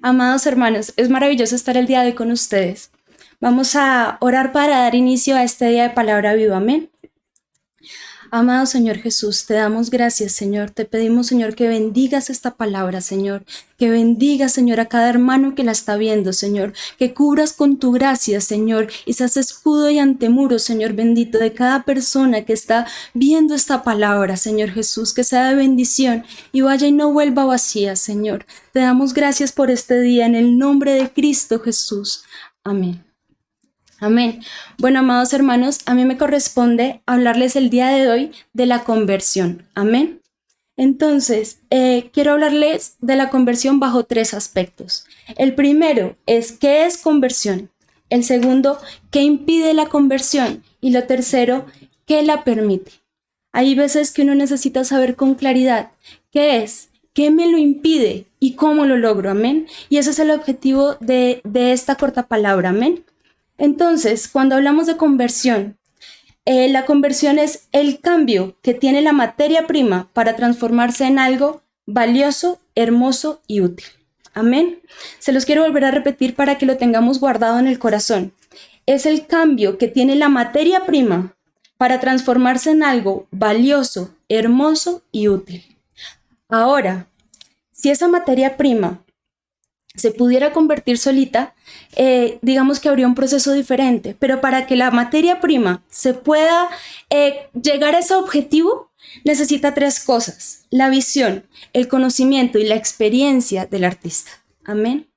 Amados hermanos, es maravilloso estar el día de hoy con ustedes. Vamos a orar para dar inicio a este día de palabra viva. Amén. Amado Señor Jesús, te damos gracias, Señor. Te pedimos, Señor, que bendigas esta palabra, Señor. Que bendigas, Señor, a cada hermano que la está viendo, Señor. Que cubras con tu gracia, Señor, y seas escudo y antemuro, Señor bendito, de cada persona que está viendo esta palabra, Señor Jesús. Que sea de bendición y vaya y no vuelva vacía, Señor. Te damos gracias por este día en el nombre de Cristo Jesús. Amén. Amén. Bueno, amados hermanos, a mí me corresponde hablarles el día de hoy de la conversión. Amén. Entonces, quiero hablarles de la conversión bajo 3 aspectos. El primero es ¿qué es conversión? El segundo, ¿qué impide la conversión? Y lo tercero, ¿qué la permite? Hay veces que uno necesita saber con claridad qué es, qué me lo impide y cómo lo logro. Amén. Y ese es el objetivo de esta corta palabra. Amén. Entonces, cuando hablamos de conversión, la conversión es el cambio que tiene la materia prima para transformarse en algo valioso, hermoso y útil. Amén. Se los quiero volver a repetir para que lo tengamos guardado en el corazón. Es el cambio que tiene la materia prima para transformarse en algo valioso, hermoso y útil. Ahora, si esa materia prima se pudiera convertir solita, digamos que habría un proceso diferente, pero para que la materia prima se pueda llegar a ese objetivo, necesita 3 cosas: la visión, el conocimiento y la experiencia del artista. Amén.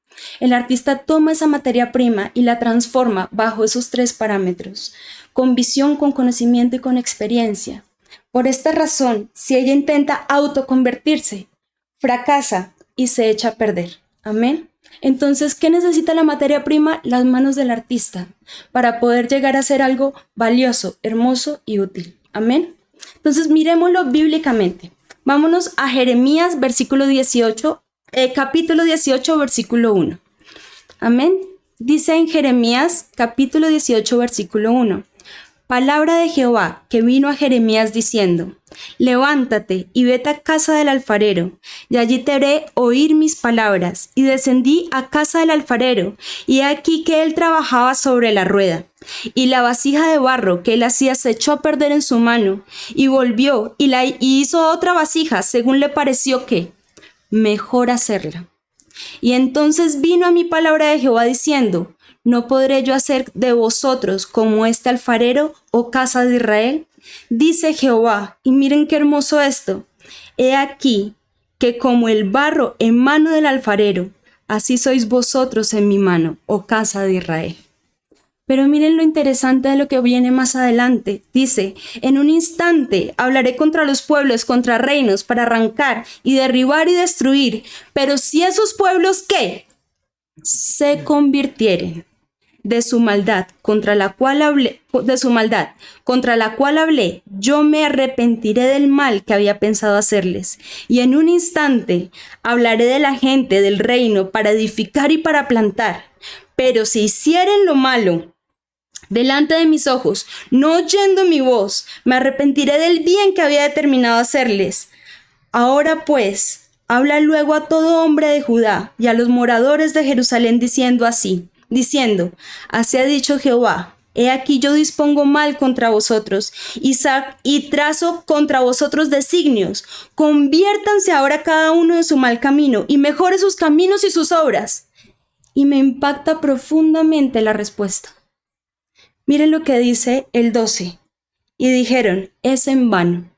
El artista toma esa materia prima y la transforma bajo esos 3 parámetros, con visión, con conocimiento y con experiencia. Por esta razón, si ella intenta autoconvertirse, fracasa y se echa a perder. Amén. Entonces, ¿qué necesita la materia prima? Las manos del artista para poder llegar a ser algo valioso, hermoso y útil. Amén. Entonces, miremoslo bíblicamente. Vámonos a Jeremías, capítulo 18, versículo 1. Amén. Dice en Jeremías, capítulo 18, versículo 1. Palabra de Jehová que vino a Jeremías diciendo: levántate y vete a casa del alfarero, y allí te haré oír mis palabras. Y descendí a casa del alfarero, y he aquí que él trabajaba sobre la rueda. Y la vasija de barro que él hacía se echó a perder en su mano, y volvió y hizo otra vasija, según le pareció que mejor hacerla. Y entonces vino a mí palabra de Jehová diciendo: ¿no podré yo hacer de vosotros como este alfarero, oh casa de Israel? Dice Jehová, y miren qué hermoso esto: he aquí que como el barro en mano del alfarero, así sois vosotros en mi mano, oh casa de Israel. Pero miren lo interesante de lo que viene más adelante. Dice: en un instante hablaré contra los pueblos, contra reinos, para arrancar y derribar y destruir. Pero si esos pueblos, ¿qué? Se convirtieren de su maldad contra la cual hablé, yo me arrepentiré del mal que había pensado hacerles. Y en un instante hablaré de la gente del reino para edificar y para plantar. Pero si hicieren lo malo delante de mis ojos, no oyendo mi voz, me arrepentiré del bien que había determinado hacerles. Ahora pues, habla luego a todo hombre de Judá y a los moradores de Jerusalén diciendo: así ha dicho Jehová: he aquí yo dispongo mal contra vosotros y trazo contra vosotros designios. Conviértanse ahora cada uno de su mal camino y mejore sus caminos y sus obras. Y me impacta profundamente la respuesta. Miren lo que dice el 12. Y dijeron: es en vano,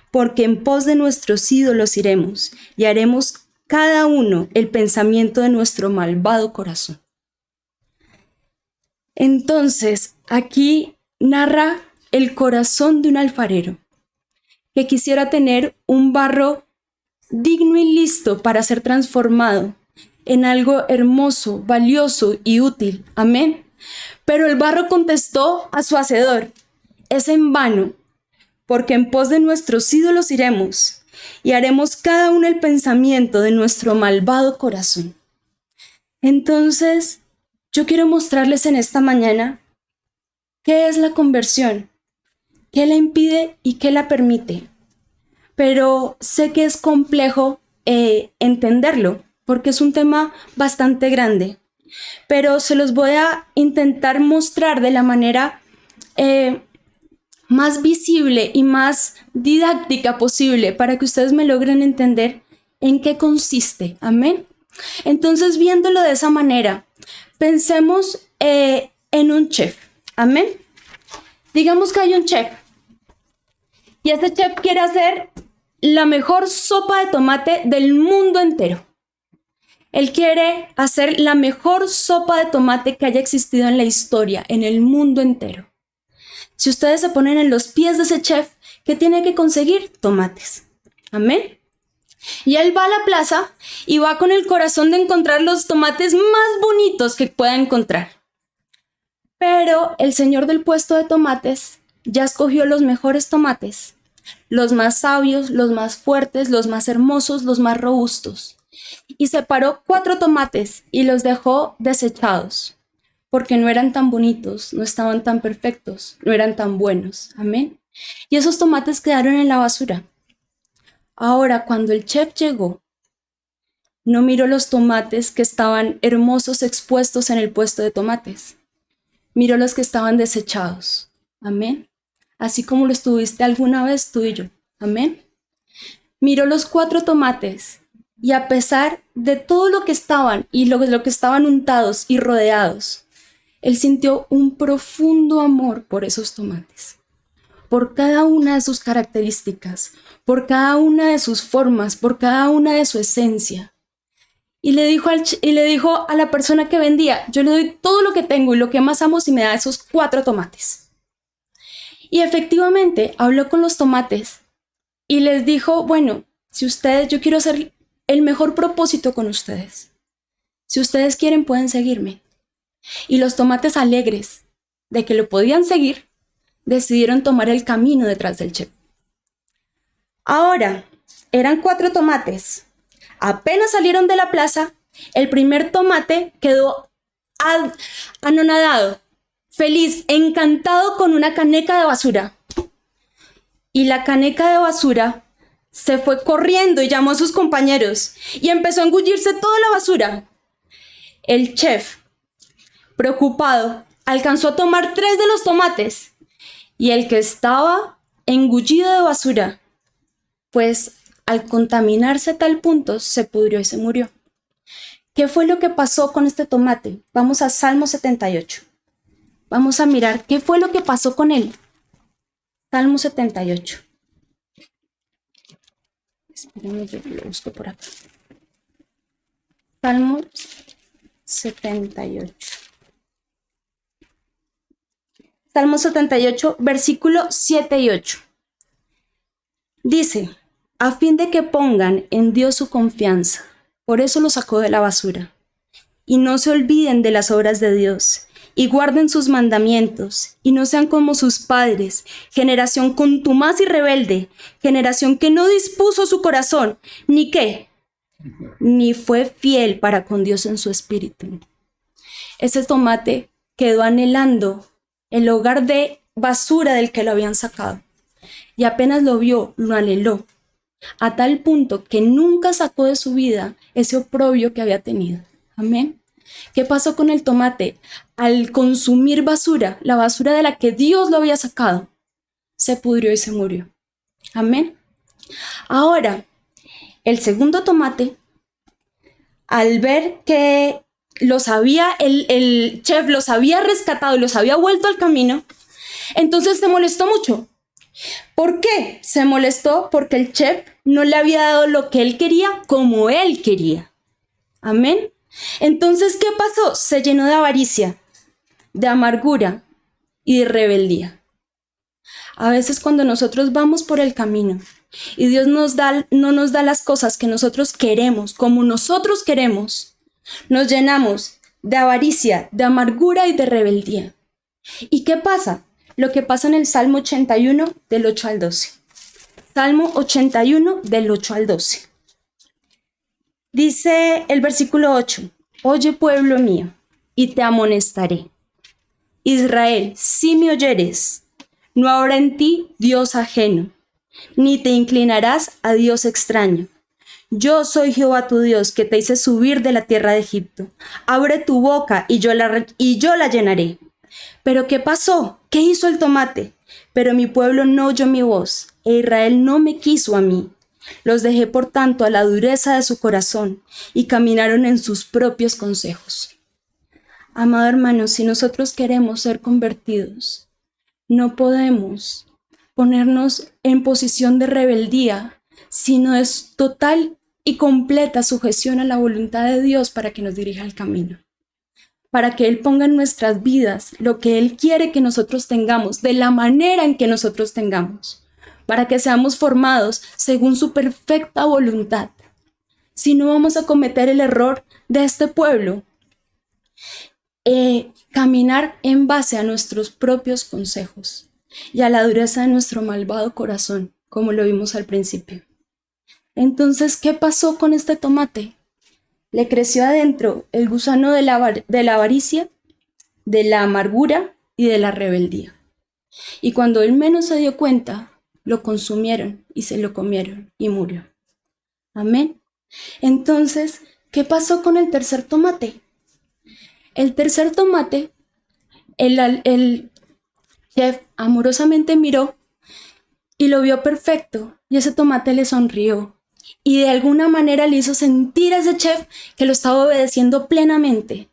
porque en pos de nuestros ídolos iremos y haremos cada uno el pensamiento de nuestro malvado corazón. Entonces, aquí narra el corazón de un alfarero que quisiera tener un barro digno y listo para ser transformado en algo hermoso, valioso y útil. Amén. Pero el barro contestó a su hacedor: es en vano, porque en pos de nuestros ídolos iremos y haremos cada uno el pensamiento de nuestro malvado corazón. Entonces, yo quiero mostrarles en esta mañana qué es la conversión, qué la impide y qué la permite. Pero sé que es complejo entenderlo, porque es un tema bastante grande, pero se los voy a intentar mostrar de la manera más visible y más didáctica posible para que ustedes me logren entender en qué consiste. Amén. Entonces, viéndolo de esa manera, pensemos en un chef. Amén. Digamos que hay un chef y este chef quiere hacer la mejor sopa de tomate del mundo entero. Él quiere hacer la mejor sopa de tomate que haya existido en la historia, en el mundo entero. Si ustedes se ponen en los pies de ese chef, ¿qué tiene que conseguir? Tomates. Amén. Y él va a la plaza y va con el corazón de encontrar los tomates más bonitos que pueda encontrar. Pero el señor del puesto de tomates ya escogió los mejores tomates, los más sabios, los más fuertes, los más hermosos, los más robustos. Y separó 4 tomates y los dejó desechados, porque no eran tan bonitos, no estaban tan perfectos, no eran tan buenos. Amén. Y esos tomates quedaron en la basura. Ahora, cuando el chef llegó, no miró los tomates que estaban hermosos expuestos en el puesto de tomates. Miró los que estaban desechados. Amén. Así como lo estuviste alguna vez tú y yo. Amén. Miró los 4 tomates y a pesar de todo lo que estaban y lo que estaban untados y rodeados, él sintió un profundo amor por esos tomates, por cada una de sus características, por cada una de sus formas, por cada una de su esencia. Y le dijo a la persona que vendía, yo le doy todo lo que tengo y lo que más amo si me da esos 4 tomates. Y efectivamente habló con los tomates y les dijo, bueno, yo quiero hacer el mejor propósito con ustedes. Si ustedes quieren, pueden seguirme. Y los tomates, alegres de que lo podían seguir, decidieron tomar el camino detrás del chef. Ahora, eran 4 tomates. Apenas salieron de la plaza, el primer tomate quedó anonadado, feliz, encantado con una caneca de basura. Y la caneca de basura se fue corriendo y llamó a sus compañeros y empezó a engullirse toda la basura. El chef, preocupado, alcanzó a tomar 3 de los tomates y el que estaba engullido de basura, pues al contaminarse a tal punto, se pudrió y se murió. ¿Qué fue lo que pasó con este tomate? Vamos a Salmo 78. Vamos a mirar qué fue lo que pasó con él. Salmo 78. Espérenme, yo lo busco por acá. Salmo 78. Salmo 78, versículo 7 y 8. Dice, a fin de que pongan en Dios su confianza, por eso lo sacó de la basura, y no se olviden de las obras de Dios, y guarden sus mandamientos, y no sean como sus padres, generación contumaz y rebelde, generación que no dispuso su corazón, ni fue fiel para con Dios en su espíritu. Ese tomate quedó anhelando el hogar de basura del que lo habían sacado, y apenas lo vio, lo anheló, a tal punto que nunca sacó de su vida ese oprobio que había tenido. Amén. ¿Qué pasó con el tomate? Al consumir basura, la basura de la que Dios lo había sacado, se pudrió y se murió. Amén. Ahora, el segundo tomate, al ver que el chef los había rescatado y los había vuelto al camino, entonces se molestó mucho. ¿Por qué? Se molestó porque el chef no le había dado lo que él quería como él quería. Amén. Entonces, ¿qué pasó? Se llenó de avaricia, de amargura y de rebeldía. A veces cuando nosotros vamos por el camino y Dios no nos da las cosas que nosotros queremos, como nosotros queremos, nos llenamos de avaricia, de amargura y de rebeldía. ¿Y qué pasa? Lo que pasa en el Salmo 81 del 8 al 12. Salmo 81 del 8 al 12. Dice el versículo 8, oye pueblo mío, y te amonestaré. Israel, si me oyeres, no habrá en ti Dios ajeno, ni te inclinarás a Dios extraño. Yo soy Jehová tu Dios, que te hice subir de la tierra de Egipto. Abre tu boca y yo la llenaré. Pero ¿qué pasó? ¿Qué hizo el tomate? Pero mi pueblo no oyó mi voz, e Israel no me quiso a mí. Los dejé por tanto a la dureza de su corazón, y caminaron en sus propios consejos. Amado hermano, si nosotros queremos ser convertidos, no podemos ponernos en posición de rebeldía, sino es total y completa sujeción a la voluntad de Dios para que nos dirija el camino, para que Él ponga en nuestras vidas lo que Él quiere que nosotros tengamos, de la manera en que nosotros tengamos, para que seamos formados según su perfecta voluntad. Si no, vamos a cometer el error de este pueblo, caminar en base a nuestros propios consejos y a la dureza de nuestro malvado corazón, como lo vimos al principio. Entonces, ¿qué pasó con este tomate? Le creció adentro el gusano de la avaricia, de la amargura y de la rebeldía. Y cuando él menos se dio cuenta, lo consumieron y se lo comieron y murió. Amén. Entonces, ¿qué pasó con el tercer tomate? El tercer tomate, el chef amorosamente miró y lo vio perfecto, y ese tomate le sonrió. Y de alguna manera le hizo sentir a ese chef que lo estaba obedeciendo plenamente.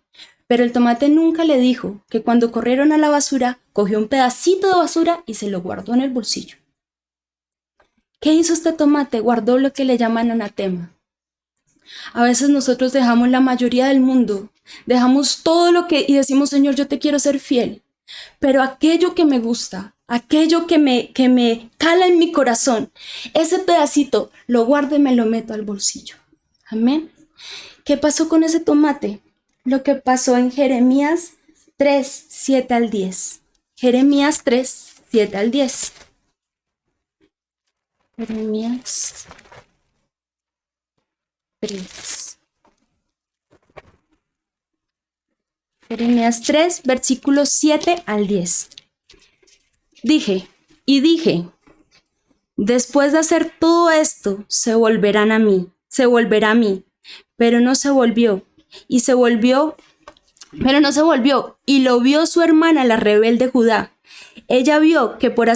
Pero el tomate nunca le dijo que cuando corrieron a la basura, cogió un pedacito de basura y se lo guardó en el bolsillo. ¿Qué hizo este tomate? Guardó lo que le llaman anatema. A veces nosotros dejamos la mayoría del mundo, dejamos todo lo que y decimos, Señor, yo te quiero ser fiel. Pero aquello que me gusta, aquello que me cala en mi corazón, ese pedacito lo guardo y me lo meto al bolsillo. Amén. ¿Qué pasó con ese tomate? Lo que pasó en Jeremías 3, 7 al 10. Jeremías 3, 7 al 10. Jeremías 3. Jeremías 3, versículos 7 al 10. Dije, después de hacer todo esto, se volverá a mí, pero no se volvió, y lo vio su hermana, la rebelde Judá. Ella vio que por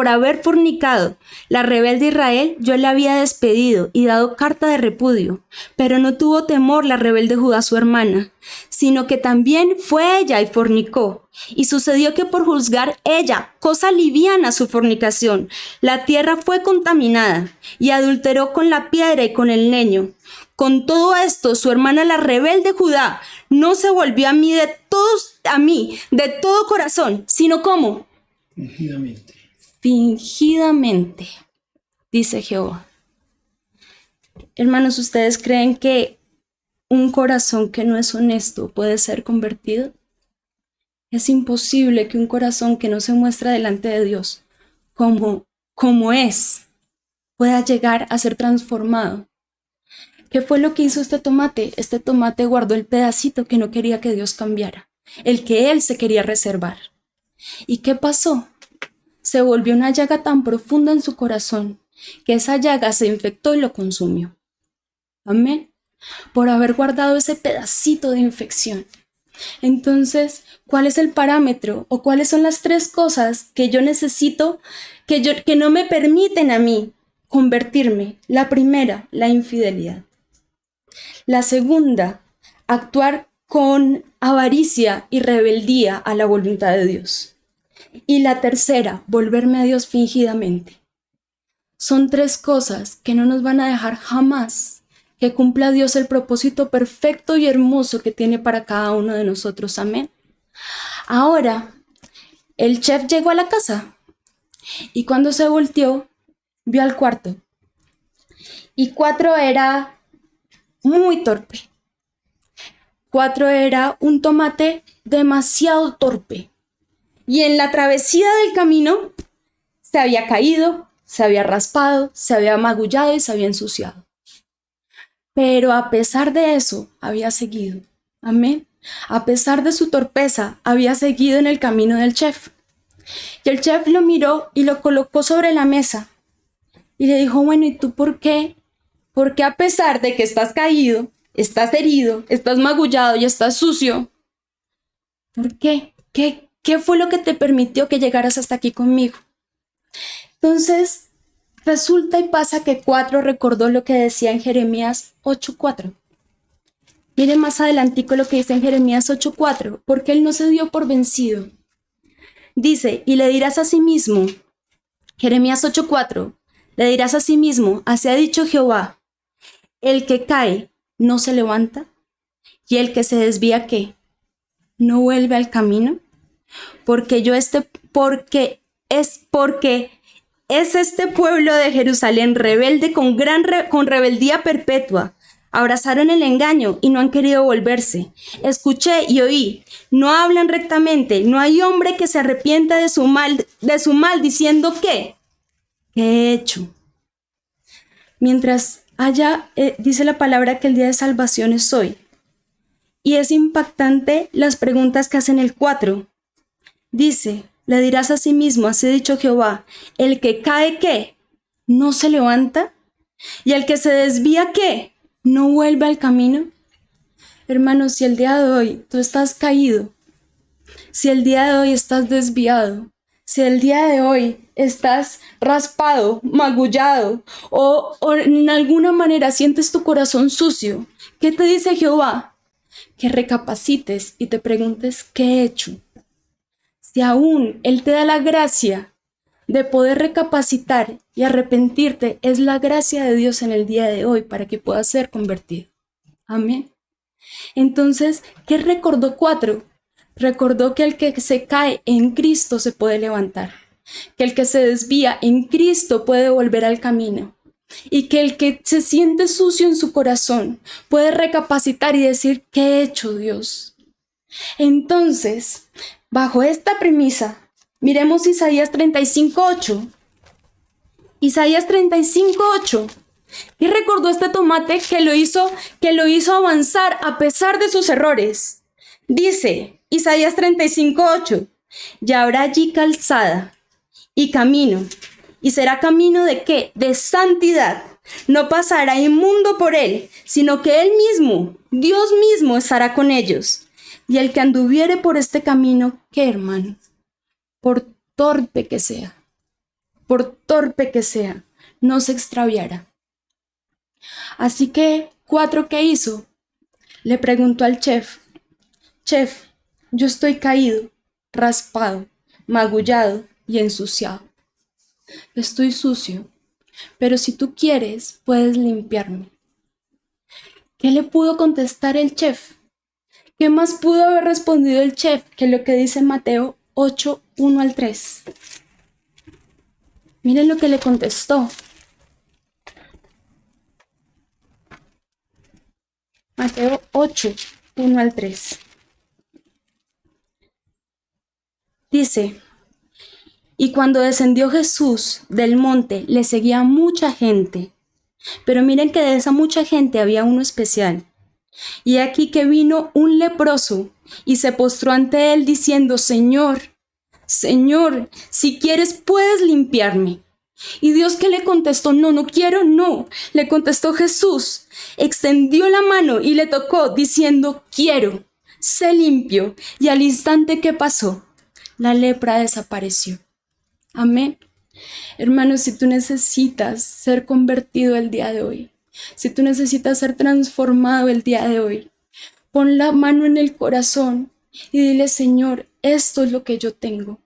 haber fornicado la rebelde Israel, yo le había despedido y dado carta de repudio, pero no tuvo temor la rebelde Judá, su hermana, sino que también fue ella y fornicó. Y sucedió que por juzgar ella, cosa liviana su fornicación, la tierra fue contaminada y adulteró con la piedra y con el leño. Con todo esto, su hermana la rebelde Judá no se volvió a mí de todo corazón, sino como fingidamente, dice Jehová. Hermanos, ¿ustedes creen que un corazón que no es honesto puede ser convertido? Es imposible que un corazón que no se muestra delante de Dios como es pueda llegar a ser transformado. ¿Qué fue lo que hizo este tomate? Este tomate guardó el pedacito que no quería que Dios cambiara, el que él se quería reservar. ¿Y qué pasó? Se volvió una llaga tan profunda en su corazón que esa llaga se infectó y lo consumió. Amén. Por haber guardado ese pedacito de infección. Entonces, ¿cuál es el parámetro o cuáles son las tres cosas que yo necesito, que no me permiten a mí convertirme? La primera, la infidelidad. La segunda, actuar con avaricia y rebeldía a la voluntad de Dios. Y la tercera, volverme a Dios fingidamente. Son tres cosas que no nos van a dejar jamás que cumpla Dios el propósito perfecto y hermoso que tiene para cada uno de nosotros. Amén. Ahora, el chef llegó a la casa y cuando se volteó, vio al cuarto. Y 4 era muy torpe. 4 era un tomate demasiado torpe. Y en la travesía del camino se había caído, se había raspado, se había magullado y se había ensuciado. Pero a pesar de eso, había seguido. Amén. A pesar de su torpeza, había seguido en el camino del chef. Y el chef lo miró y lo colocó sobre la mesa. Y le dijo, bueno, ¿y tú por qué ¿Por qué a pesar de que estás caído, estás herido, estás magullado y estás sucio? ¿Por qué? ¿Qué fue lo que te permitió que llegaras hasta aquí conmigo? Entonces, resulta y pasa que 4 recordó lo que decía en Jeremías 8:4. Miren más adelantico lo que dice en Jeremías 8:4, porque él no se dio por vencido. Dice, y le dirás a sí mismo, Jeremías 8:4, le dirás a sí mismo, así ha dicho Jehová, el que cae no se levanta, y el que se desvía, ¿qué? No vuelve al camino, porque es este pueblo de Jerusalén rebelde con rebeldía perpetua. Abrazaron el engaño y no han querido volverse. Escuché y oí, no hablan rectamente, no hay hombre que se arrepienta de su mal diciendo ¿qué? ¿Qué he hecho? Mientras dice la palabra que el día de salvación es hoy. Y es impactante las preguntas que hacen el 4. Dice, le dirás a sí mismo, así ha dicho Jehová, el que cae, ¿qué? No se levanta. Y el que se desvía, ¿qué? No vuelve al camino. Hermanos, si el día de hoy tú estás caído, si el día de hoy estás desviado, si el día de hoy estás raspado, magullado o en alguna manera sientes tu corazón sucio, ¿qué te dice Jehová? Que recapacites y te preguntes, ¿qué he hecho? Si aún Él te da la gracia de poder recapacitar y arrepentirte, es la gracia de Dios en el día de hoy para que puedas ser convertido. Amén. Entonces, ¿qué recordó 4? Recordó que el que se cae en Cristo se puede levantar, que el que se desvía en Cristo puede volver al camino y que el que se siente sucio en su corazón puede recapacitar y decir, ¿qué he hecho, Dios? Entonces, bajo esta premisa, miremos Isaías 35:8. Isaías 35:8. ¿Qué recordó este tomate que lo hizo avanzar a pesar de sus errores? Dice Isaías 35:8, ya habrá allí calzada y camino, y será camino ¿de qué? De santidad. No pasará inmundo por él, sino que él mismo, Dios mismo, estará con ellos. Y el que anduviere por este camino, ¿qué, hermano? Por torpe que sea, no se extraviará. Así que, 4, ¿qué hizo? Le preguntó al chef, chef, yo estoy caído, raspado, magullado y ensuciado. Estoy sucio, pero si tú quieres, puedes limpiarme. ¿Qué le pudo contestar el chef? ¿Qué más pudo haber respondido el chef que lo que dice Mateo 8:1-3? Miren lo que le contestó. Mateo 8:1-3. Dice, y cuando descendió Jesús del monte, le seguía mucha gente. Pero miren que de esa mucha gente había uno especial. Y aquí que vino un leproso y se postró ante él diciendo, Señor, Señor, si quieres puedes limpiarme. Y Dios que le contestó, no quiero, no. Le contestó Jesús, extendió la mano y le tocó diciendo, quiero, sé limpio. Y al instante que pasó, la lepra desapareció. Amén. Hermanos, si tú necesitas ser convertido el día de hoy, si tú necesitas ser transformado el día de hoy, pon la mano en el corazón y dile, Señor, esto es lo que yo tengo.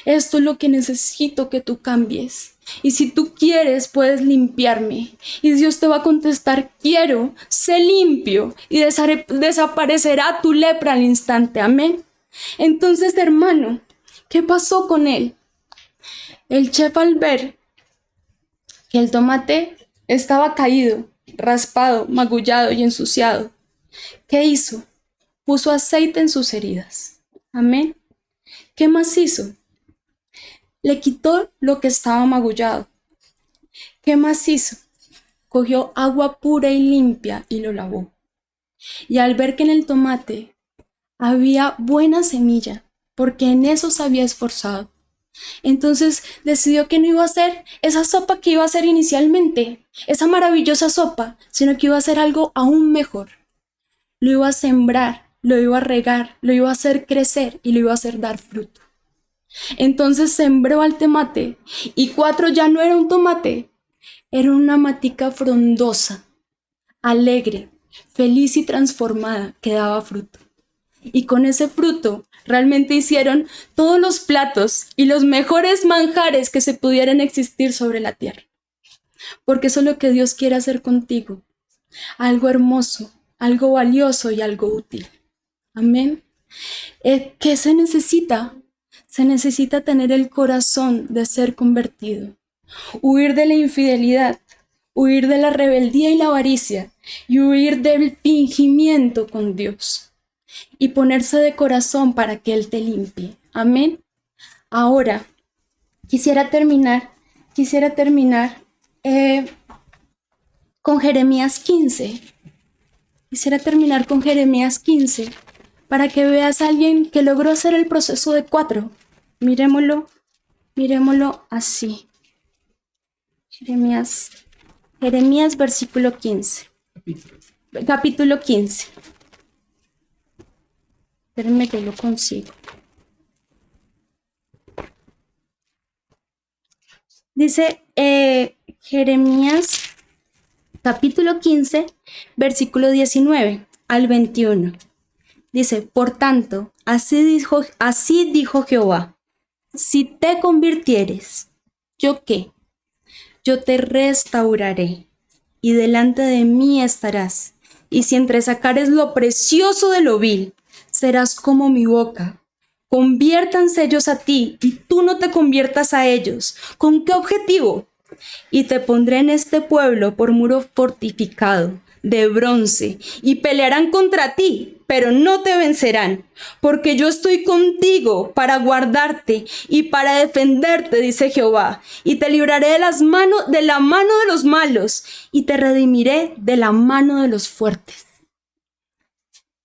Esto es lo que necesito que tú cambies. Y si tú quieres, puedes limpiarme. Y Dios te va a contestar, quiero, sé limpio. Y desaparecerá tu lepra al instante. Amén. Entonces, hermano, ¿qué pasó con él? El chef, al ver que el tomate estaba caído, raspado, magullado y ensuciado, ¿qué hizo? Puso aceite en sus heridas. Amén. ¿Qué más hizo? Le quitó lo que estaba magullado. ¿Qué más hizo? Cogió agua pura y limpia y lo lavó. Y al ver que en el tomate había buena semilla, porque en eso se había esforzado, Entonces decidió que no iba a hacer esa sopa que iba a hacer inicialmente, esa maravillosa sopa, sino que iba a hacer algo aún mejor. Lo iba a sembrar, lo iba a regar, lo iba a hacer crecer y lo iba a hacer dar fruto. Entonces sembró al tomate y 4 ya no era un tomate, era una matica frondosa, alegre, feliz y transformada que daba fruto. Y con ese fruto realmente hicieron todos los platos y los mejores manjares que se pudieran existir sobre la tierra. Porque eso es lo que Dios quiere hacer contigo. Algo hermoso, algo valioso y algo útil. Amén. ¿Qué se necesita? Se necesita tener el corazón de ser convertido. Huir de la infidelidad, huir de la rebeldía y la avaricia y huir del fingimiento con Dios. Y ponerse de corazón para que Él te limpie. Amén. Ahora, quisiera terminar con Jeremías 15. Quisiera terminar con Jeremías 15 para que veas a alguien que logró hacer el proceso de 4. Miremoslo así. Jeremías versículo 15. Capítulo 15. Espérenme que lo consigo. Dice Jeremías capítulo 15, versículo 19 al 21. Dice, por tanto, así dijo Jehová, si te convirtieres, ¿yo qué? Yo te restauraré, y delante de mí estarás, y si entresacares lo precioso de lo vil, serás como mi boca. Conviértanse ellos a ti, y tú no te conviertas a ellos. ¿Con qué objetivo? Y te pondré en este pueblo por muro fortificado, de bronce, y pelearán contra ti, pero no te vencerán, porque yo estoy contigo para guardarte y para defenderte, dice Jehová, y te libraré de la mano de los malos, y te redimiré de la mano de los fuertes.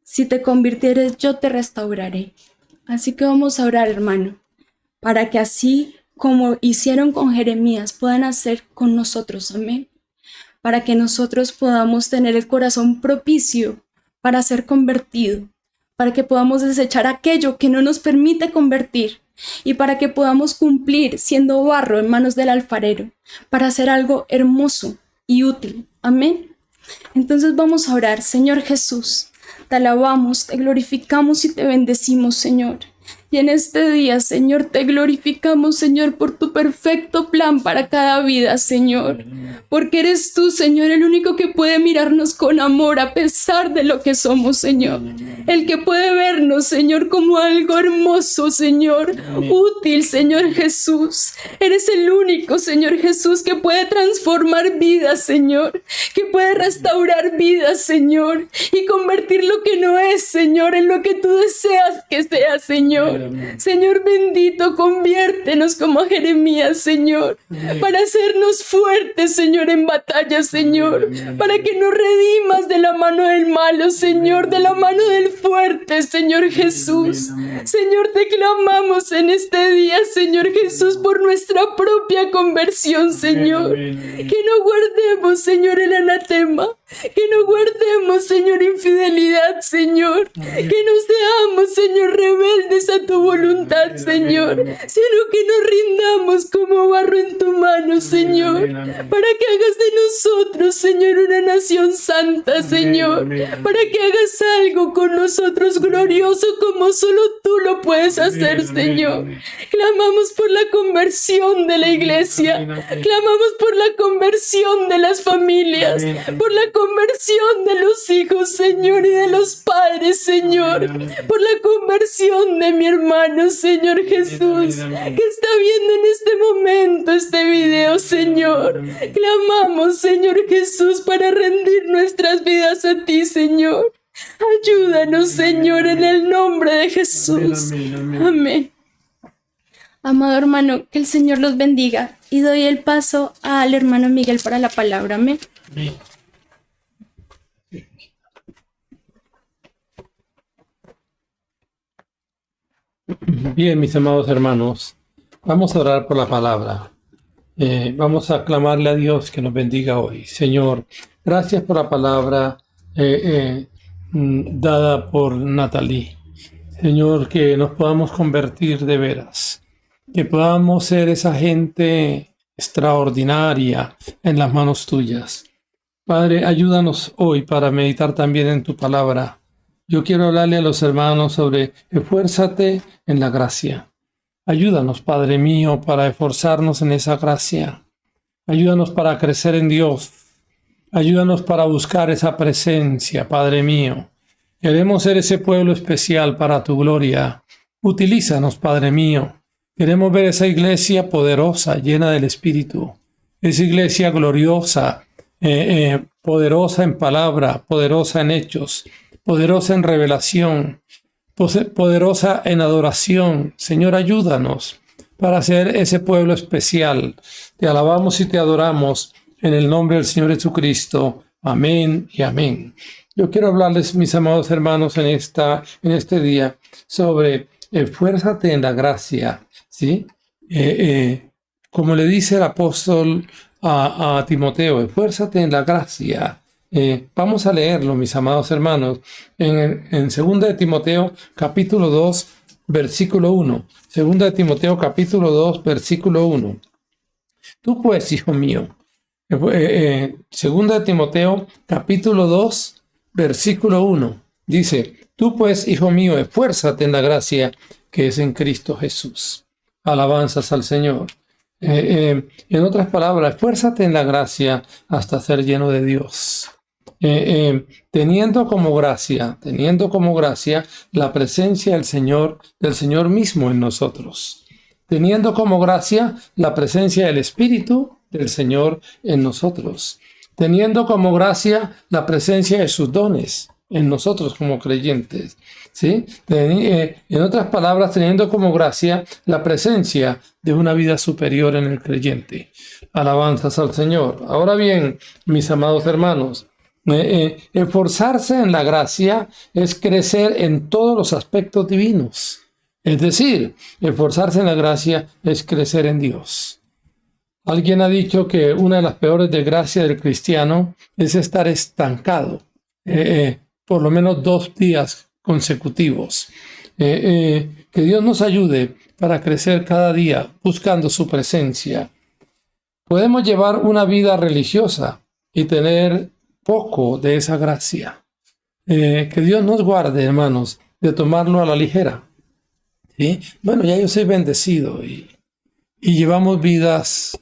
Si te convirtieres, yo te restauraré. Así que vamos a orar, hermano, para que así como hicieron con Jeremías, puedan hacer con nosotros, amén. Para que nosotros podamos tener el corazón propicio para ser convertido, para que podamos desechar aquello que no nos permite convertir y para que podamos cumplir siendo barro en manos del alfarero, para hacer algo hermoso y útil, amén. Entonces vamos a orar. Señor Jesús, te alabamos, te glorificamos y te bendecimos, Señor. Y en este día, Señor, te glorificamos, Señor, por tu perfecto plan para cada vida, Señor. Porque eres tú, Señor, el único que puede mirarnos con amor a pesar de lo que somos, Señor. El que puede vernos, Señor, como algo hermoso, Señor. Útil, Señor Jesús. Eres el único, Señor Jesús, que puede transformar vidas, Señor. Que puede restaurar vidas, Señor. Y convertir lo que no es, Señor, en lo que tú deseas que sea, Señor. Señor bendito, conviértenos como a Jeremías, Señor, para hacernos fuertes, Señor, en batalla, Señor, para que nos redimas de la mano del malo, Señor, de la mano del fuerte, Señor Jesús. Señor, te clamamos en este día, Señor Jesús, por nuestra propia conversión, Señor. Que no guardemos, Señor, el anatema, que no guardemos, Señor, infidelidad, Señor, que no seamos, Señor, rebeldes a tu voluntad, Señor, sino que nos rindamos como barro en tu mano, Señor, para que hagas de nosotros, Señor, una nación santa, Señor, para que hagas algo con nosotros glorioso como solo tú lo puedes hacer, Señor. Clamamos por la conversión de la iglesia, clamamos por la conversión de las familias, por la conversión de los hijos, Señor, y de los padres, Señor, por la conversión de mi hermano, Señor Jesús, que está viendo en este momento este video, Señor. Clamamos, Señor Jesús, para rendir nuestras vidas a ti, Señor. Ayúdanos, Señor, en el nombre de Jesús. Amén. Amado hermano, que el Señor los bendiga. Y doy el paso al hermano Miguel para la palabra. Amén. Bien, mis amados hermanos, Vamos a orar por la palabra. Vamos a clamarle a Dios que nos bendiga hoy. Señor, gracias por la palabra dada por Natalie. Señor, que nos podamos convertir de veras, que podamos ser esa gente extraordinaria en las manos tuyas. Padre, ayúdanos hoy para meditar también en tu palabra. Yo quiero hablarle a los hermanos sobre esfuérzate en la gracia. Ayúdanos, Padre mío, para esforzarnos en esa gracia. Ayúdanos para crecer en Dios. Ayúdanos para buscar esa presencia, Padre mío. Queremos ser ese pueblo especial para tu gloria. Utilízanos, Padre mío. Queremos ver esa iglesia poderosa, llena del Espíritu. Esa iglesia gloriosa, poderosa en palabra, poderosa en hechos, poderosa en revelación, poderosa en adoración. Señor, ayúdanos para ser ese pueblo especial. Te alabamos y te adoramos en el nombre del Señor Jesucristo. Amén y amén. Yo quiero hablarles, mis amados hermanos, en este día sobre esfuérzate en la gracia, ¿sí? Como le dice el apóstol a Timoteo, esfuérzate en la gracia. Vamos a leerlo, mis amados hermanos, en 2 de Timoteo, capítulo 2, versículo 1. 2 de Timoteo, capítulo 2, versículo 1. Tú pues, hijo mío, 2 de Timoteo, capítulo 2, versículo 1. Dice, tú pues, hijo mío, esfuérzate en la gracia que es en Cristo Jesús. Alabanzas al Señor. En otras palabras, esfuérzate en la gracia hasta ser lleno de Dios. Teniendo como gracia la presencia del Señor mismo en nosotros. Teniendo como gracia la presencia del Espíritu del Señor en nosotros. Teniendo como gracia la presencia de sus dones en nosotros como creyentes. ¿Sí? En otras palabras, teniendo como gracia la presencia de una vida superior en el creyente. Alabanzas al Señor. Ahora bien, mis amados hermanos, esforzarse en la gracia es crecer en todos los aspectos divinos. Es decir, esforzarse en la gracia es crecer en Dios. Alguien ha dicho que una de las peores desgracias del cristiano es estar estancado por lo menos 2 días consecutivos. Que Dios nos ayude para crecer cada día buscando su presencia. Podemos llevar una vida religiosa y tener poco de esa gracia. Que Dios nos guarde, hermanos, de tomarlo a la ligera. ¿Sí? Bueno, ya yo soy bendecido y llevamos vidas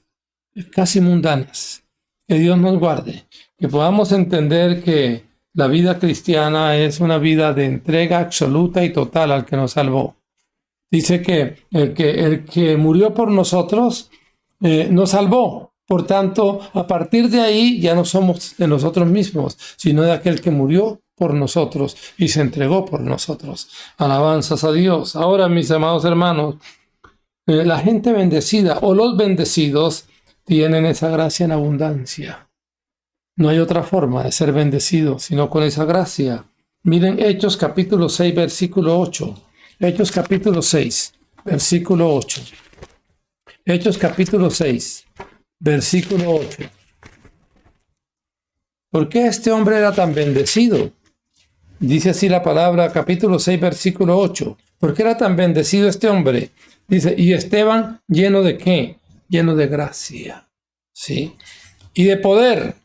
casi mundanas. Que Dios nos guarde. Que podamos entender que la vida cristiana es una vida de entrega absoluta y total al que nos salvó. Dice que el que murió por nosotros nos salvó. Por tanto, a partir de ahí ya no somos de nosotros mismos, sino de aquel que murió por nosotros y se entregó por nosotros. Alabanzas a Dios. Ahora, mis amados hermanos, la gente bendecida o los bendecidos tienen esa gracia en abundancia. No hay otra forma de ser bendecido sino con esa gracia. Miren Hechos capítulo 6, versículo 8. Hechos capítulo 6, versículo 8. Hechos capítulo 6, versículo 8. ¿Por qué este hombre era tan bendecido? Dice así la palabra, capítulo 6, versículo 8. ¿Por qué era tan bendecido este hombre? Dice, y Esteban, ¿lleno de qué? Lleno de gracia, ¿sí? Y de poder.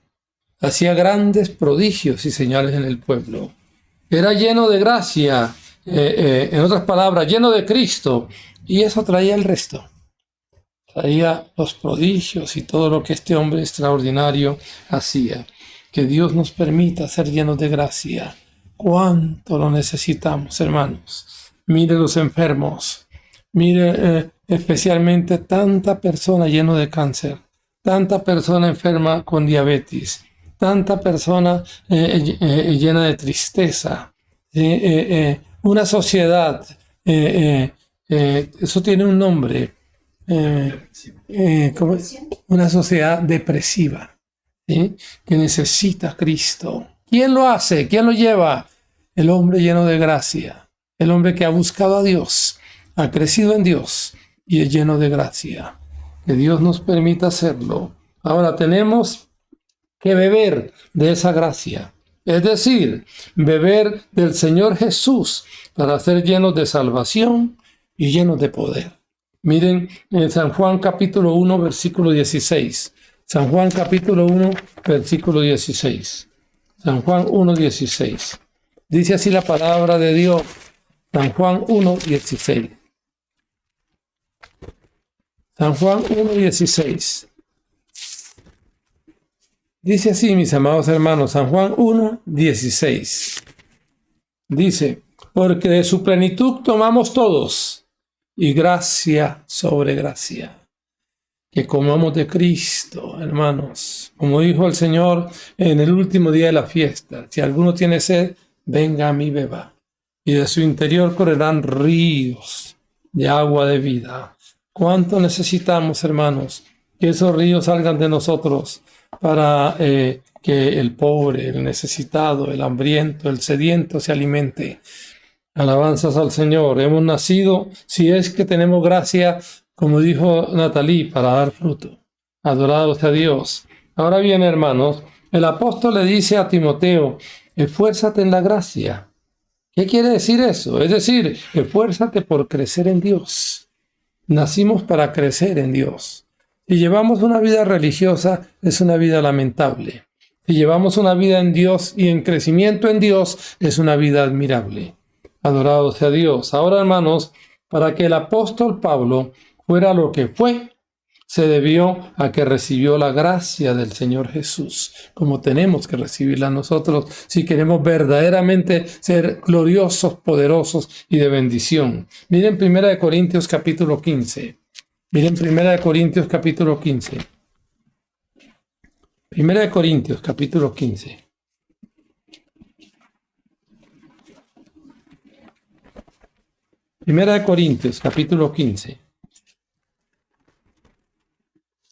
Hacía grandes prodigios y señales en el pueblo. Era lleno de gracia, en otras palabras, lleno de Cristo. Y eso traía el resto. Traía los prodigios y todo lo que este hombre extraordinario hacía. Que Dios nos permita ser llenos de gracia. ¿Cuánto lo necesitamos, hermanos? Mire los enfermos. Mire especialmente tanta persona llena de cáncer. Tanta persona enferma con diabetes. Tanta persona llena de tristeza. Una sociedad. Eso tiene un nombre. ¿Cómo es? Una sociedad depresiva, ¿sí? Que necesita a Cristo. ¿Quién lo hace? ¿Quién lo lleva? El hombre lleno de gracia, el hombre que ha buscado a Dios, ha crecido en Dios y es lleno de gracia. Que Dios nos permita hacerlo. Ahora tenemos que beber de esa gracia. Es decir, beber del Señor Jesús para ser llenos de salvación y llenos de poder. Miren en San Juan capítulo 1, versículo 16. San Juan capítulo 1, versículo 16. San Juan 1, 16. Dice así la palabra de Dios. San Juan 1, 16. San Juan 1, 16. Dice así, mis amados hermanos, San Juan 1, 16. Dice, porque de su plenitud tomamos todos, y gracia sobre gracia. Que comamos de Cristo, hermanos. Como dijo el Señor en el último día de la fiesta, si alguno tiene sed, venga a mí, beba. Y de su interior correrán ríos de agua de vida. ¿Cuánto necesitamos, hermanos, que esos ríos salgan de nosotros para que el pobre, el necesitado, el hambriento, el sediento se alimente? Alabanzas al Señor. Hemos nacido, si es que tenemos gracia, como dijo Natalie, para dar fruto. Adorados a Dios. Ahora bien, hermanos, el apóstol le dice a Timoteo, esfuérzate en la gracia. ¿Qué quiere decir eso? Es decir, esfuérzate por crecer en Dios. Nacimos para crecer en Dios. Si llevamos una vida religiosa, es una vida lamentable. Si llevamos una vida en Dios y en crecimiento en Dios, es una vida admirable. Adorado sea Dios. Ahora, hermanos, para que el apóstol Pablo fuera lo que fue, se debió a que recibió la gracia del Señor Jesús, como tenemos que recibirla nosotros si queremos verdaderamente ser gloriosos, poderosos y de bendición. Miren 1 Corintios capítulo 15. Miren 1 Corintios capítulo 15. 1 Corintios capítulo 15. Primera de Corintios capítulo 15.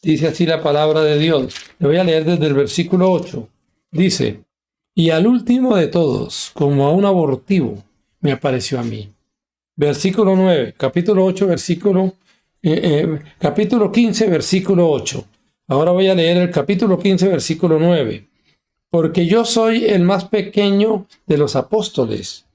Dice así la palabra de Dios. Le voy a leer desde el versículo 8. Dice, y al último de todos, como a un abortivo, me apareció a mí. Versículo 9, capítulo 8, capítulo 15, versículo 8. Ahora voy a leer el capítulo 15, versículo 9. Porque yo soy el más pequeño de los apóstoles,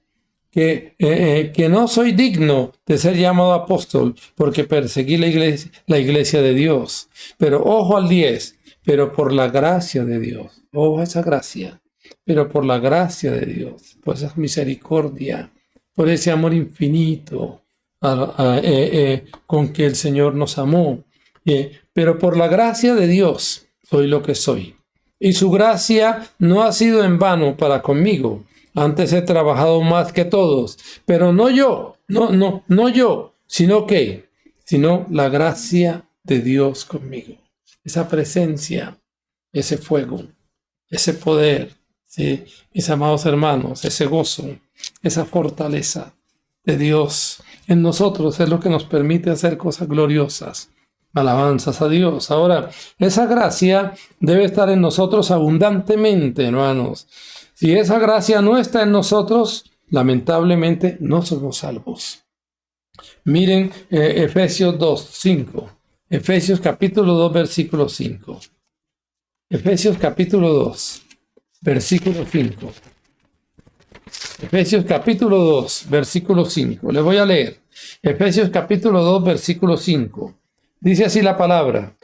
que no soy digno de ser llamado apóstol, porque perseguí la iglesia de Dios. Pero ojo al 10, pero por la gracia de Dios, ojo a esa gracia, pero por la gracia de Dios, por esa misericordia, por ese amor infinito con que el Señor nos amó. Pero por la gracia de Dios soy lo que soy. Y su gracia no ha sido en vano para conmigo. Antes he trabajado más que todos, pero no yo, no yo, sino la gracia de Dios conmigo. Esa presencia, ese fuego, ese poder, ¿sí? Mis amados hermanos, ese gozo, esa fortaleza de Dios en nosotros es lo que nos permite hacer cosas gloriosas. Alabanzas a Dios. Ahora, esa gracia debe estar en nosotros abundantemente, hermanos. Si esa gracia no está en nosotros, lamentablemente no somos salvos. Miren Efesios 2, 5. Efesios capítulo 2, versículo 5. Efesios capítulo 2, versículo 5. Efesios capítulo 2, versículo 5. Le voy a leer. Efesios capítulo 2, versículo 5. Dice así la palabra.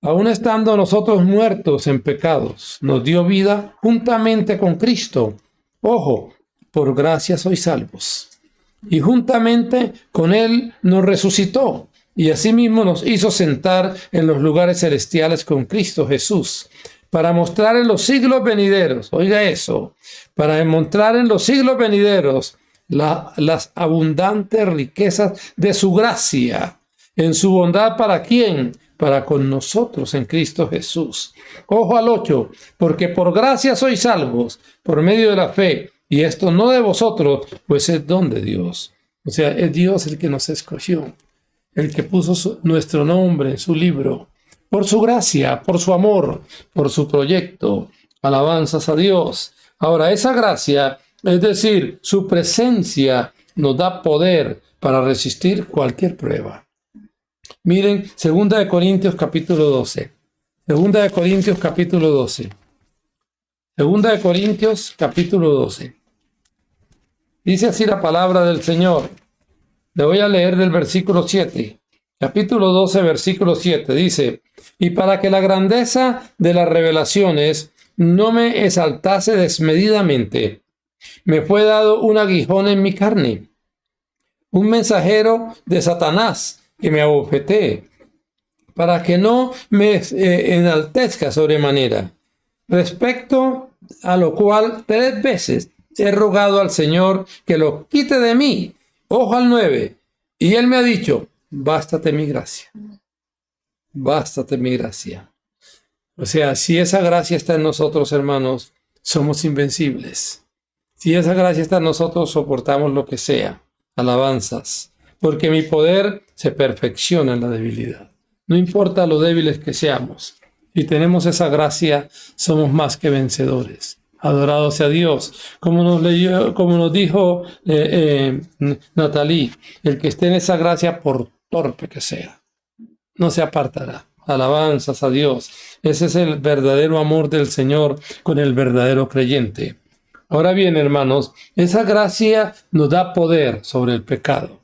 Aun estando nosotros muertos en pecados, nos dio vida juntamente con Cristo. Ojo, por gracia sois salvos. Y juntamente con Él nos resucitó. Y asimismo nos hizo sentar en los lugares celestiales con Cristo Jesús. Para mostrar en los siglos venideros, oiga eso, para mostrar en los siglos venideros las abundantes riquezas de su gracia. En su bondad, ¿para quién? Para con nosotros en Cristo Jesús. Ojo al 8, porque por gracia sois salvos, por medio de la fe, y esto no de vosotros, pues es don de Dios. O sea, es Dios el que nos escogió, el que puso nuestro nombre en su libro, por su gracia, por su amor, por su proyecto. Alabanzas a Dios. Ahora, esa gracia, es decir, su presencia, nos da poder para resistir cualquier prueba. Miren, 2 capítulo 12. 2 capítulo 12. 2 capítulo 12. Dice así la palabra del Señor. Le voy a leer del versículo 7. Capítulo 12, versículo 7. Dice: y para que la grandeza de las revelaciones no me exaltase desmedidamente, me fue dado un aguijón en mi carne, un mensajero de Satanás que me abofetee, para que no me enaltezca sobremanera. Respecto a lo cual 3 veces he rogado al Señor que lo quite de mí. Ojo al 9. Y él me ha dicho: bástate mi gracia. Bástate mi gracia. O sea, si esa gracia está en nosotros, hermanos, somos invencibles. Si esa gracia está en nosotros, soportamos lo que sea. Alabanzas. Porque mi poder se perfecciona en la debilidad. No importa lo débiles que seamos. Si tenemos esa gracia, somos más que vencedores. Adorado sea Dios. Como nos dijo Natalie, el que esté en esa gracia, por torpe que sea, no se apartará. Alabanzas a Dios. Ese es el verdadero amor del Señor con el verdadero creyente. Ahora bien, hermanos, esa gracia nos da poder sobre el pecado.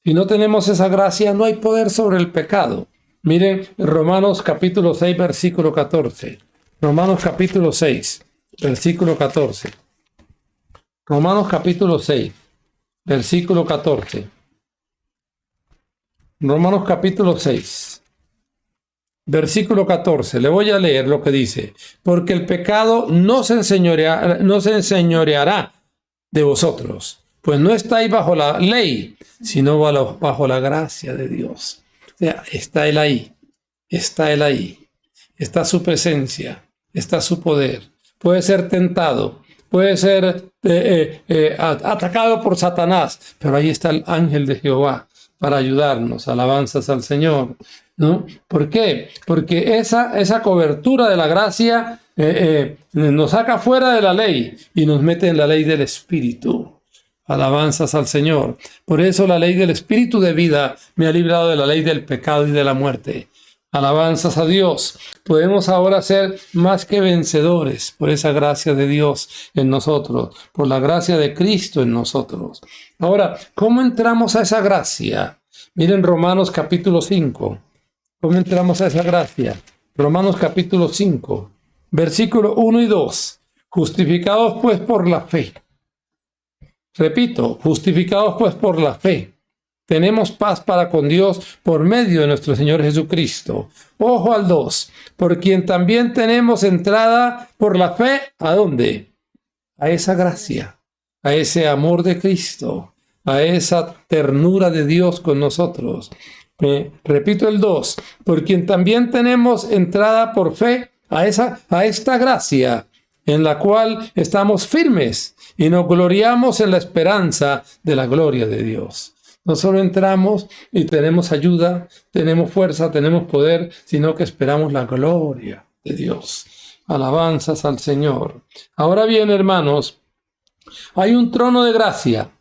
Si no tenemos esa gracia, no hay poder sobre el pecado. Miren, Romanos capítulo 6, versículo 14. Romanos capítulo 6, versículo 14. Romanos capítulo 6, versículo 14. Romanos capítulo 6, versículo 14. Le voy a leer lo que dice. Porque el pecado no se enseñoreará de vosotros, pues no estáis bajo la ley, sino bajo la gracia de Dios. O sea, está Él ahí, está Él ahí, está su presencia, está su poder. Puede ser tentado, puede ser atacado por Satanás, pero ahí está el ángel de Jehová para ayudarnos. Alabanzas al Señor, ¿no? ¿Por qué? Porque esa cobertura de la gracia nos saca fuera de la ley y nos mete en la ley del Espíritu. Alabanzas al Señor. Por eso la ley del Espíritu de vida me ha librado de la ley del pecado y de la muerte. Alabanzas a Dios. Podemos ahora ser más que vencedores por esa gracia de Dios en nosotros, por la gracia de Cristo en nosotros. Ahora, ¿cómo entramos a esa gracia? Miren Romanos capítulo 5. ¿Cómo entramos a esa gracia? Romanos capítulo 5, versículo 1 y 2. Justificados pues por la fe. Repito, justificados pues por la fe. Tenemos paz para con Dios por medio de nuestro Señor Jesucristo. Ojo al 2. Por quien también tenemos entrada por la fe. ¿A dónde? A esa gracia, a ese amor de Cristo, a esa ternura de Dios con nosotros. Repito el 2. Por quien también tenemos entrada por fe a esta gracia, en la cual estamos firmes y nos gloriamos en la esperanza de la gloria de Dios. No solo entramos y tenemos ayuda, tenemos fuerza, tenemos poder, sino que esperamos la gloria de Dios. Alabanzas al Señor. Ahora bien, hermanos, hay un trono de gracia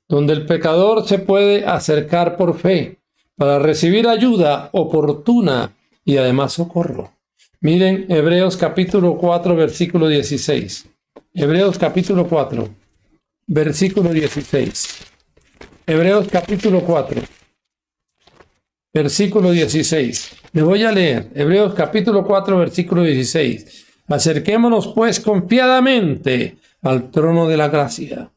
donde el pecador se puede acercar por fe para recibir ayuda oportuna y además socorro. Miren Hebreos capítulo 4, versículo 16. Hebreos capítulo 4, versículo 16. Hebreos capítulo 4, versículo 16. Le voy a leer. Hebreos capítulo 4, versículo 16. Acerquémonos pues confiadamente al trono de la gracia,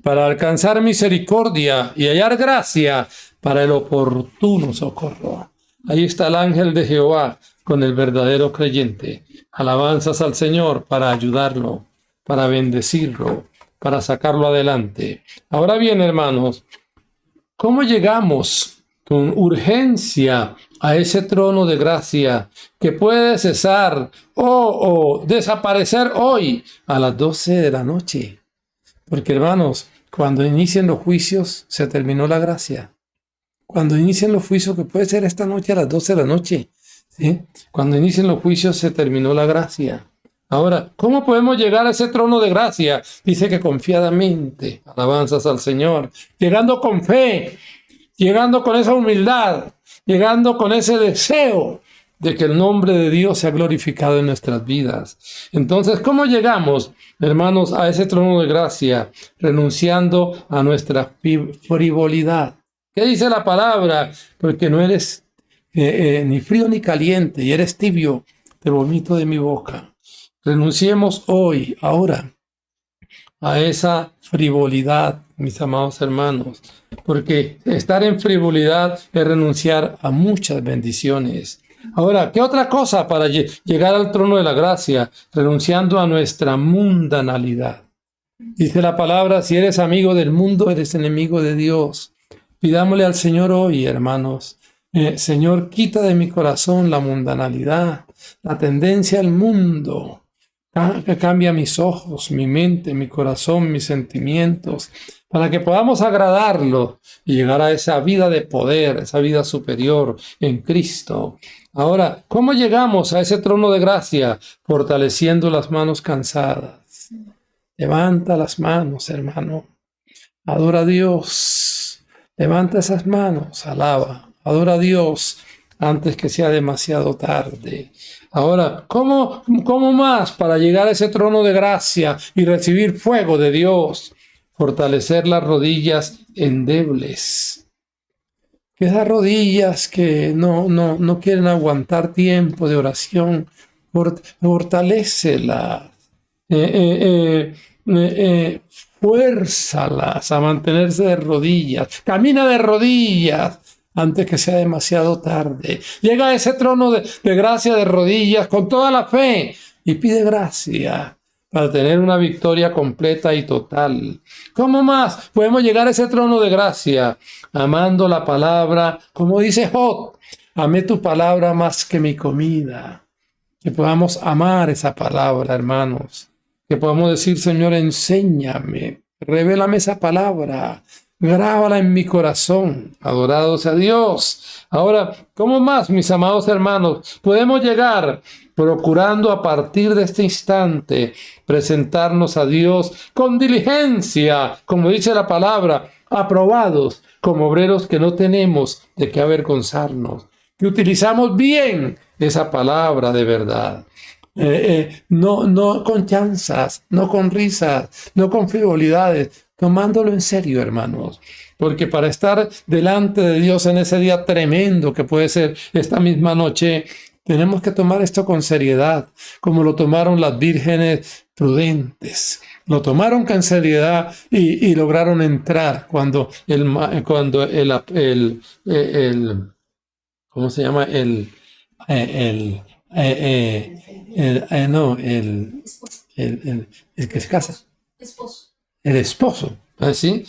para alcanzar misericordia y hallar gracia para el oportuno socorro. Ahí está el ángel de Jehová con el verdadero creyente. Alabanzas al Señor para ayudarlo, para bendecirlo, para sacarlo adelante. Ahora bien, hermanos, ¿cómo llegamos con urgencia a ese trono de gracia que puede cesar o desaparecer hoy a las 12 de la noche? Porque, hermanos, cuando inician los juicios, se terminó la gracia. Cuando inician los juicios, que puede ser esta noche a las 12 de la noche, ¿sí? Cuando inician los juicios, se terminó la gracia. Ahora, ¿cómo podemos llegar a ese trono de gracia? Dice que confiadamente, alabanzas al Señor, llegando con fe, llegando con esa humildad, llegando con ese deseo de que el nombre de Dios sea glorificado en nuestras vidas. Entonces, ¿cómo llegamos, hermanos, a ese trono de gracia? Renunciando a nuestra frivolidad. ¿Qué dice la palabra? Porque no eres ni frío ni caliente, y eres tibio, te vomito de mi boca. Renunciemos hoy, ahora, a esa frivolidad, mis amados hermanos, porque estar en frivolidad es renunciar a muchas bendiciones. Ahora, ¿qué otra cosa para llegar al trono de la gracia? Renunciando a nuestra mundanalidad. Dice la palabra, si eres amigo del mundo, eres enemigo de Dios. Pidámosle al Señor hoy, hermanos, Señor, quita de mi corazón la mundanalidad, la tendencia al mundo, que cambia mis ojos, mi mente, mi corazón, mis sentimientos, para que podamos agradarlo y llegar a esa vida de poder, esa vida superior en Cristo. Ahora, ¿cómo llegamos a ese trono de gracia? Fortaleciendo las manos cansadas. Levanta las manos, hermano. Adora a Dios. Levanta esas manos, alaba. Adora a Dios antes que sea demasiado tarde. Ahora, ¿cómo más para llegar a ese trono de gracia y recibir fuego de Dios? Fortalecer las rodillas endebles. Que esas rodillas que no quieren aguantar tiempo de oración, fortalécelas. Fuérzalas a mantenerse de rodillas. Camina de rodillas antes que sea demasiado tarde. Llega a ese trono de gracia de rodillas con toda la fe y pide gracia para tener una victoria completa y total. ¿Cómo más podemos llegar a ese trono de gracia? Amando la palabra, como dice Job, amé tu palabra más que mi comida. Que podamos amar esa palabra, hermanos. Que podamos decir, Señor, enséñame, revélame esa palabra, grábala en mi corazón. Adorado sea Dios. Ahora, ¿cómo más, mis amados hermanos, podemos llegar procurando a partir de este instante presentarnos a Dios con diligencia, como dice la palabra, aprobados como obreros que no tenemos de qué avergonzarnos, que utilizamos bien esa palabra de verdad? No con chanzas, no con risas, no con frivolidades, tomándolo en serio, hermanos. Porque para estar delante de Dios en ese día tremendo que puede ser esta misma noche, tenemos que tomar esto con seriedad, como lo tomaron las vírgenes prudentes. Lo tomaron con seriedad y lograron entrar cuando ¿cómo se llama? El que se casa. El esposo. ¿Sí?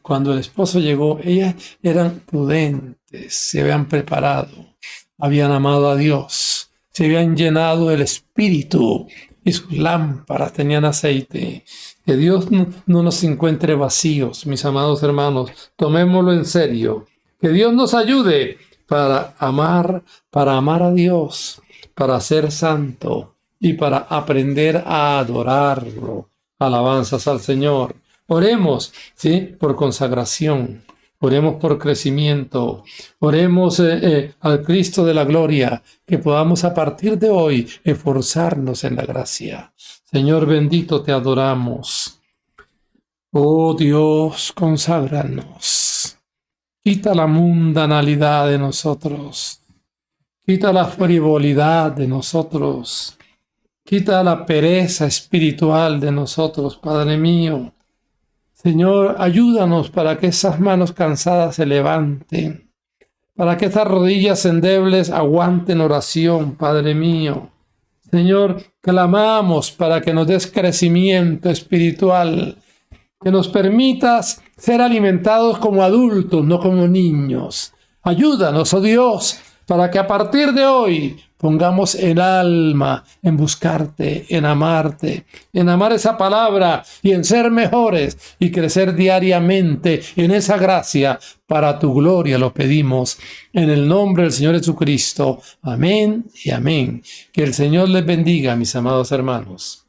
Cuando el esposo llegó, ellas eran prudentes, se habían preparado, habían amado a Dios, se habían llenado del Espíritu y sus lámparas tenían aceite. Que Dios no nos encuentre vacíos, mis amados hermanos. Tomémoslo en serio. Que Dios nos ayude para amar a Dios, para ser santo y para aprender a adorarlo. Alabanzas al Señor. Oremos, ¿sí? Por consagración. Oremos por crecimiento. Oremos al Cristo de la gloria, que podamos a partir de hoy esforzarnos en la gracia. Señor bendito, te adoramos. Oh Dios, conságranos. Quita la mundanalidad de nosotros. Quita la frivolidad de nosotros. Quita la pereza espiritual de nosotros, Padre mío. Señor, ayúdanos para que esas manos cansadas se levanten, para que esas rodillas endebles aguanten oración, Padre mío. Señor, clamamos para que nos des crecimiento espiritual, que nos permitas ser alimentados como adultos, no como niños. Ayúdanos, oh Dios, para que a partir de hoy pongamos el alma en buscarte, en amarte, en amar esa palabra y en ser mejores y crecer diariamente en esa gracia. Para tu gloria lo pedimos en el nombre del Señor Jesucristo. Amén y amén. Que el Señor les bendiga, mis amados hermanos.